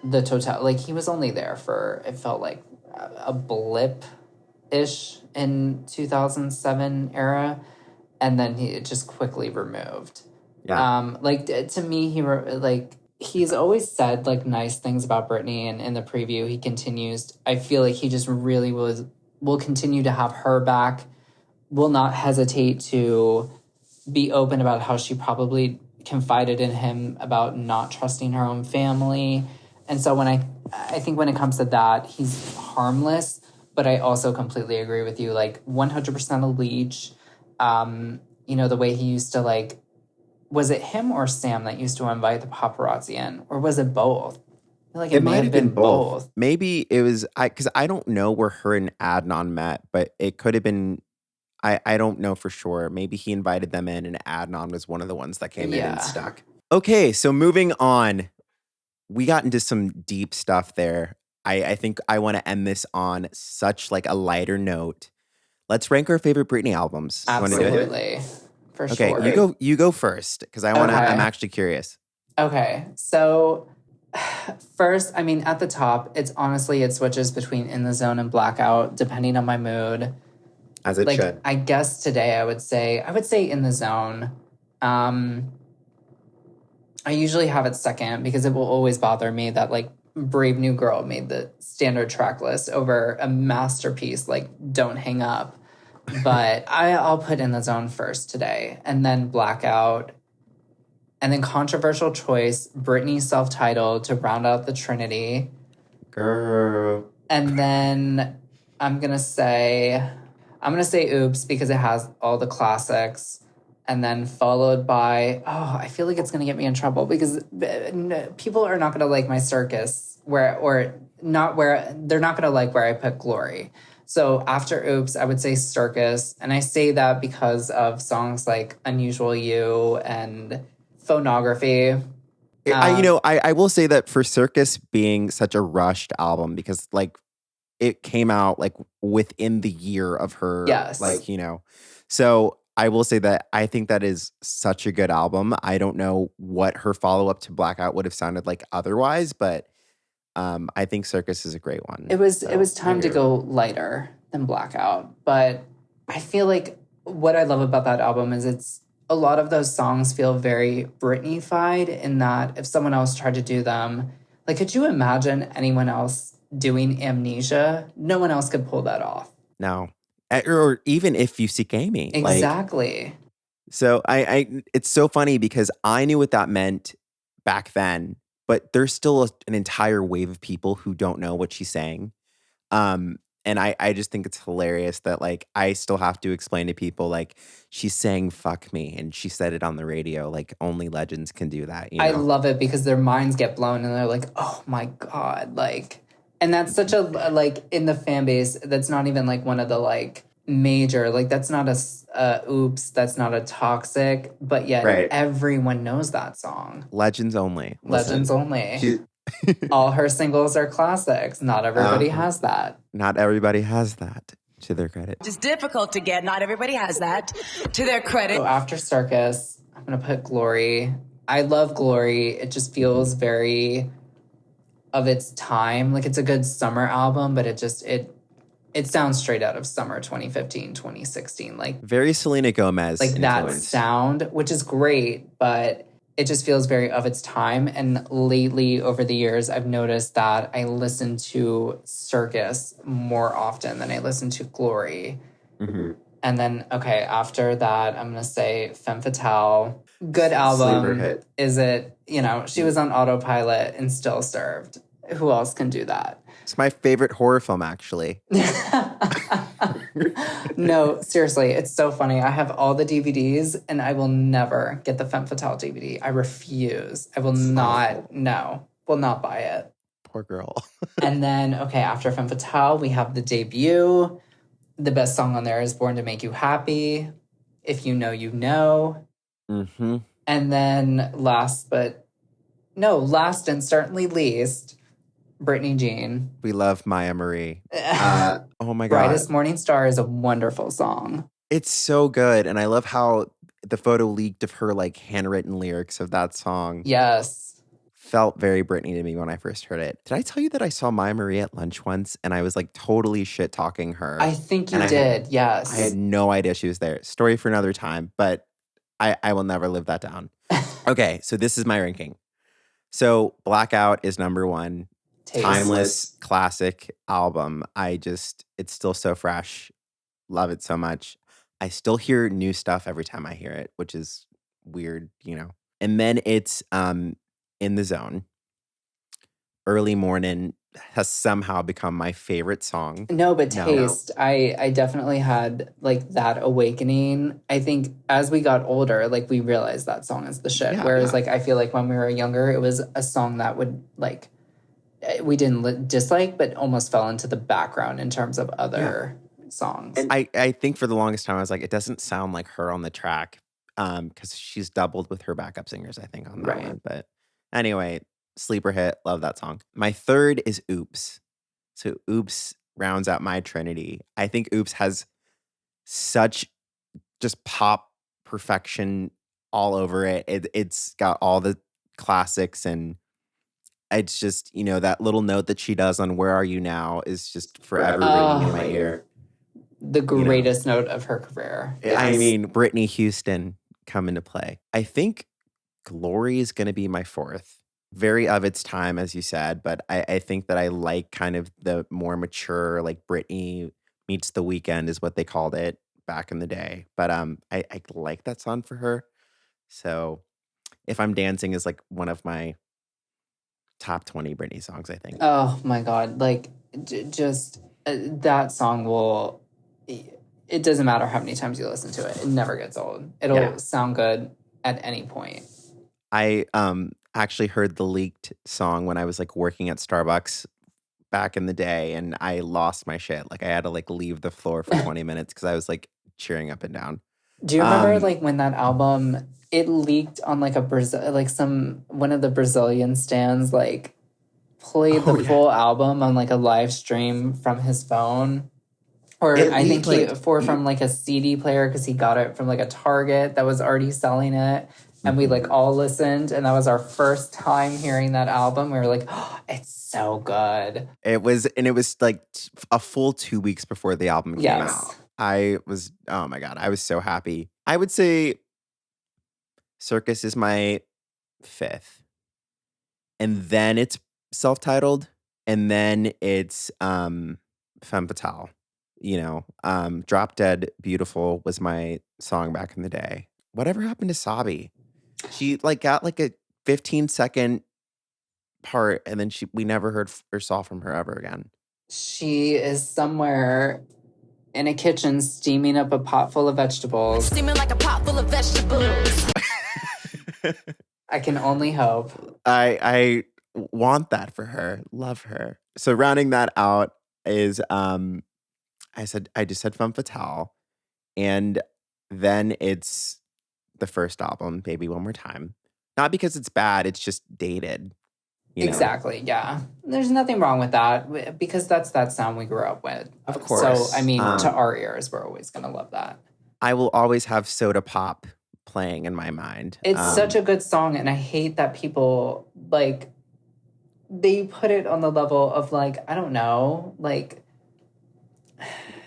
Speaker 2: the total. Like, he was only there for, it felt like, a blip-ish in 2007 era, and then he just quickly removed.
Speaker 1: Yeah.
Speaker 2: To me, he's always said like nice things about Britney, and in the preview he continues. I feel like he just really will continue to have her back, will not hesitate to be open about how she probably confided in him about not trusting her own family. And so when I think when it comes to that, he's harmless, but I also completely agree with you, like 100% a leech. The way he used to like, was it him or Sam that used to invite the paparazzi in, or was it both? I feel like it might have been both.
Speaker 1: Maybe it was because I don't know where her and Adnan met, but it could have been. I don't know for sure. Maybe he invited them in, and Adnan was one of the ones that came in and stuck. Okay, so moving on, we got into some deep stuff there. I think I want to end this on such like a lighter note. Let's rank our favorite Britney albums.
Speaker 2: Absolutely. For sure.
Speaker 1: Okay, you go first, because I'm actually curious.
Speaker 2: Okay, so first, I mean, at the top, it switches between In the Zone and Blackout, depending on my mood.
Speaker 1: As it should.
Speaker 2: I guess today I would say In the Zone. I usually have it second, because it will always bother me that like Brave New Girl made the standard track list over a masterpiece like Don't Hang Up. But I'll put In the Zone first today, and then Blackout, and then controversial choice, Britney self-titled to round out the Trinity.
Speaker 1: Girl.
Speaker 2: And then I'm gonna say Oops, because it has all the classics, and then followed by I feel like it's gonna get me in trouble, because people are not gonna like my Circus they're not gonna like where I put Glory. So after Oops, I would say Circus. And I say that because of songs like Unusual You and Phonography.
Speaker 1: I will say that for Circus being such a rushed album, because like it came out like within the year of her.
Speaker 2: Yes.
Speaker 1: So I will say that I think that is such a good album. I don't know what her follow-up to Blackout would have sounded like otherwise, but I think Circus is a great one.
Speaker 2: It was time to go lighter than Blackout, but I feel like what I love about that album is it's a lot of those songs feel very Britney-fied in that if someone else tried to do them, like could you imagine anyone else doing Amnesia? No one else could pull that off.
Speaker 1: No. Or even If You Seek Amy.
Speaker 2: Exactly.
Speaker 1: So I it's so funny because I knew what that meant back then, but there's still an entire wave of people who don't know what she's saying. And I just think it's hilarious that like I still have to explain to people like she's saying fuck me and she said it on the radio. Like only legends can do that. You know?
Speaker 2: I love it because their minds get blown and they're like, oh my God. Like, and that's such a, like in the fan base, that's not even like one of the like major, like that's not a Oops, that's not a Toxic, but yet everyone knows that song.
Speaker 1: Legends only.
Speaker 2: Legends only. All her singles are classics. Not everybody has that.
Speaker 1: Not everybody has that, to their credit.
Speaker 6: It's difficult to get. Not everybody has that, to their credit.
Speaker 2: So after Circus, I'm going to put Glory. I love Glory. It just feels very of its time. Like it's a good summer album, but it sounds straight out of summer 2015, 2016. Like
Speaker 1: very Selena Gomez.
Speaker 2: Like
Speaker 1: influence.
Speaker 2: that sound, which is great, but it just feels very of its time. And lately, over the years, I've noticed that I listen to Circus more often than I listen to Glory.
Speaker 1: Mm-hmm.
Speaker 2: And then, okay, after that, I'm going to say Femme Fatale. Good album.
Speaker 1: Sleeper hit.
Speaker 2: Is it, she was on autopilot and still served. Who else can do that?
Speaker 1: It's my favorite horror film, actually.
Speaker 2: No, seriously, it's so funny. I have all the DVDs and I will never get the Femme Fatale DVD. I refuse. I will not buy it.
Speaker 1: Poor girl.
Speaker 2: And then, okay, after Femme Fatale, we have the debut. The best song on there is Born to Make You Happy. If You Know, You Know.
Speaker 1: Mm-hmm.
Speaker 2: And then last and certainly least, Britney Jean.
Speaker 1: We love Maya Marie. Oh my God.
Speaker 2: Brightest Morning Star is a wonderful song.
Speaker 1: It's so good. And I love how the photo leaked of her like handwritten lyrics of that song.
Speaker 2: Yes.
Speaker 1: Felt very Britney to me when I first heard it. Did I tell you that I saw Maya Marie at lunch once and I was like totally shit talking her?
Speaker 2: I think you did, yes.
Speaker 1: I had no idea she was there. Story for another time, but I will never live that down. Okay, so this is my ranking. So Blackout is number one. Timeless classic album. It's still so fresh. Love it so much. I still hear new stuff every time I hear it, which is weird, And then it's In the Zone. Early Morning has somehow become my favorite song.
Speaker 2: No, but Taste. I definitely had like that awakening. I think as we got older, like we realized that song is the shit.
Speaker 1: Yeah,
Speaker 2: Whereas like I feel like when we were younger, it was a song that would like we didn't dislike, but almost fell into the background in terms of other songs.
Speaker 1: And I think for the longest time, I was like, it doesn't sound like her on the track because she's doubled with her backup singers, I think, on that one. But anyway, sleeper hit. Love that song. My third is Oops. So Oops rounds out my trinity. I think Oops has such just pop perfection all over it. It's got all the classics and it's just, that little note that she does on Where Are You Now is just forever ringing in my ear.
Speaker 2: The greatest note of her career.
Speaker 1: Yes. I mean, Whitney Houston come into play. I think Glory is going to be my fourth. Very of its time, as you said, but I think that I like kind of the more mature, like Britney meets The Weeknd is what they called it back in the day. But I like that song for her. So If I'm Dancing is like one of my top 20 Britney songs, I think.
Speaker 2: Oh my God. Like just that song it doesn't matter how many times you listen to it. It never gets old. It'll sound good at any point.
Speaker 1: I actually heard the leaked song when I was like working at Starbucks back in the day and I lost my shit. Like I had to like leave the floor for 20 minutes because I was like cheering up and down.
Speaker 2: Do you remember like when that album it leaked on like one of the Brazilian stands like played the full album on like a live stream from his phone? Or
Speaker 1: At
Speaker 2: I
Speaker 1: least,
Speaker 2: think
Speaker 1: like,
Speaker 2: from like a CD player because he got it from like a Target that was already selling it. And we like all listened, and that was our first time hearing that album. We were like, oh, it's so good.
Speaker 1: it was like a full 2 weeks before the album came
Speaker 2: Yes.
Speaker 1: out. Oh my God, I was so happy. I would say Circus is my 5th. And then it's self-titled. And then it's Femme Fatale. Drop Dead Beautiful was my song back in the day. Whatever happened to Sabi? She like got like a 15-second part, and then we never heard or saw from her ever again.
Speaker 2: She is somewhere in a kitchen steaming up a pot full of vegetables.
Speaker 6: Steaming like a pot full of vegetables.
Speaker 2: I can only hope.
Speaker 1: I want that for her. Love her. So rounding that out is I just said Femme Fatale, and then it's the first album, Baby One More Time. Not because it's bad, it's just dated.
Speaker 2: Exactly, yeah. There's nothing wrong with that because that's that sound we grew up with.
Speaker 1: Of course.
Speaker 2: So, I mean, to our ears, we're always going to love that.
Speaker 1: I will always have Soda Pop playing in my mind.
Speaker 2: It's such a good song, and I hate that people, like, they put it on the level of, like, I don't know, like...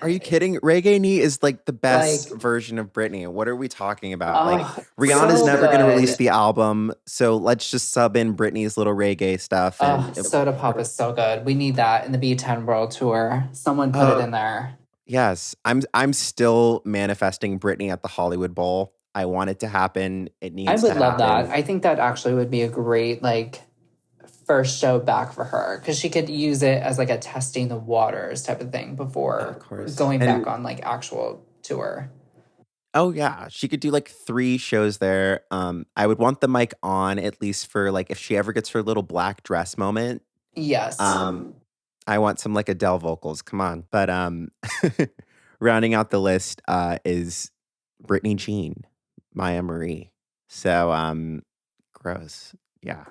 Speaker 1: Are you kidding? Reggae Knee is like the best version of Britney. What are we talking about? Rihanna's never going to release the album, so let's just sub in Britney's little reggae stuff.
Speaker 2: Soda Pop is so good. We need that in the B10 World Tour. Someone put it in there.
Speaker 1: Yes, I'm still manifesting Britney at the Hollywood Bowl. I want it to happen. It needs to happen.
Speaker 2: I would love that. I think that actually would be a great first show back for her because she could use it as a testing the waters type of thing before going back on actual tour.
Speaker 1: Oh yeah, she could do 3 shows there. I would want the mic on at least for if she ever gets her little black dress moment.
Speaker 2: Yes.
Speaker 1: I want some Adele vocals. Come on. But rounding out the list is Britney Jean, Maya Marie. So gross. Yeah.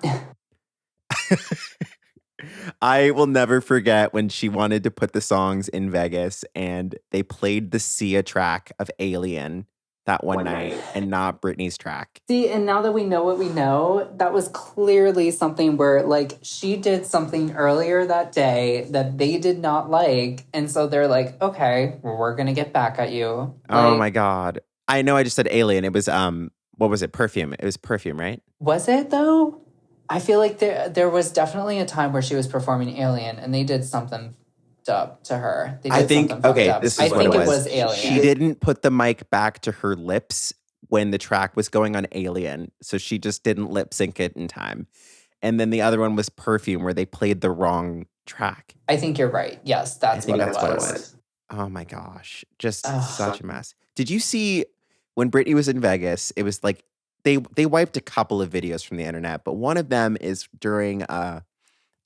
Speaker 1: I will never forget when she wanted to put the songs in Vegas and they played the Sia track of Alien that one night and not Britney's track.
Speaker 2: See, and now that we know what we know, that was clearly something where she did something earlier that day that they did not like. And so they're like, okay, we're going to get back at you.
Speaker 1: Oh my God. I know I just said Alien. It was, what was it? Perfume. It was Perfume, right?
Speaker 2: Was it though? I feel like there was definitely a time where she was performing Alien and they did something up to her. They did
Speaker 1: This is what it was.
Speaker 2: Alien.
Speaker 1: She didn't put the mic back to her lips when the track was going on Alien, so she just didn't lip sync it in time. And then the other one was Perfume, where they played the wrong track.
Speaker 2: I think you're right. Yes, that's what it was.
Speaker 1: Oh my gosh, just such a mess. Did you see when Britney was in Vegas? It was they wiped a couple of videos from the internet, but one of them is during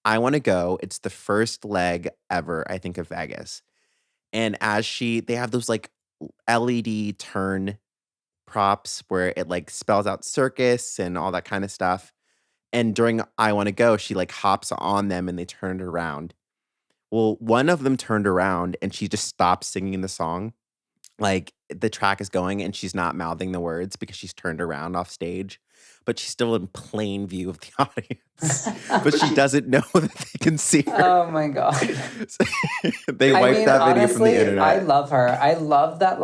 Speaker 1: I Want to Go. It's the first leg ever, I think, of Vegas. And as they have those LED turn props where it spells out circus and all that kind of stuff. And during I Want to Go, she hops on them and they turned around. Well, one of them turned around and she just stopped singing the song. The track is going and she's not mouthing the words because she's turned around off stage, but she's still in plain view of the audience. But she doesn't know that they can see her.
Speaker 2: Oh my God.
Speaker 1: They wiped that video from the internet.
Speaker 2: I love her. I love that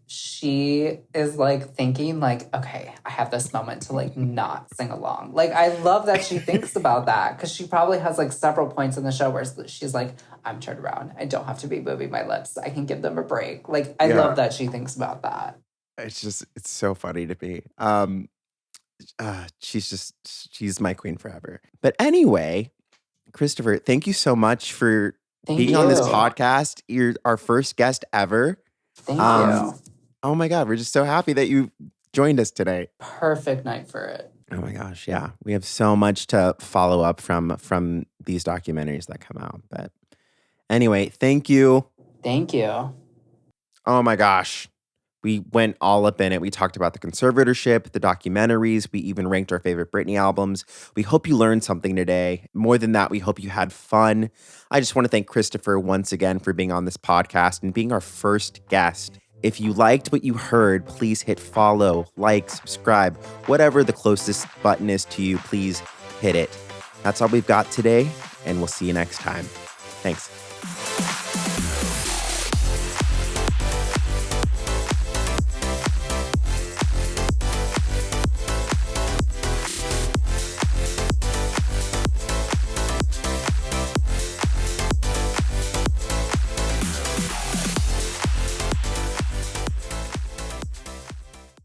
Speaker 2: she is thinking okay, I have this moment to not sing along. I love that she thinks about that because she probably has several points in the show where she's I'm turned around. I don't have to be moving my lips. I can give them a break. I love that she thinks about that.
Speaker 1: It's so funny to me. She's my queen forever. But anyway, Christopher, thank you so much for being on this podcast. You're our first guest ever.
Speaker 2: Thank you.
Speaker 1: Oh my God, we're just so happy that you joined us today.
Speaker 2: Perfect night for it.
Speaker 1: Oh my gosh, yeah. We have so much to follow up from these documentaries that come out. But anyway, thank you.
Speaker 2: Thank you.
Speaker 1: Oh my gosh. We went all up in it. We talked about the conservatorship, the documentaries. We even ranked our favorite Britney albums. We hope you learned something today. More than that, we hope you had fun. I just want to thank Christopher once again for being on this podcast and being our first guest. If you liked what you heard, please hit follow, like, subscribe, whatever the closest button is to you, please hit it. That's all we've got today, and we'll see you next time. Thanks.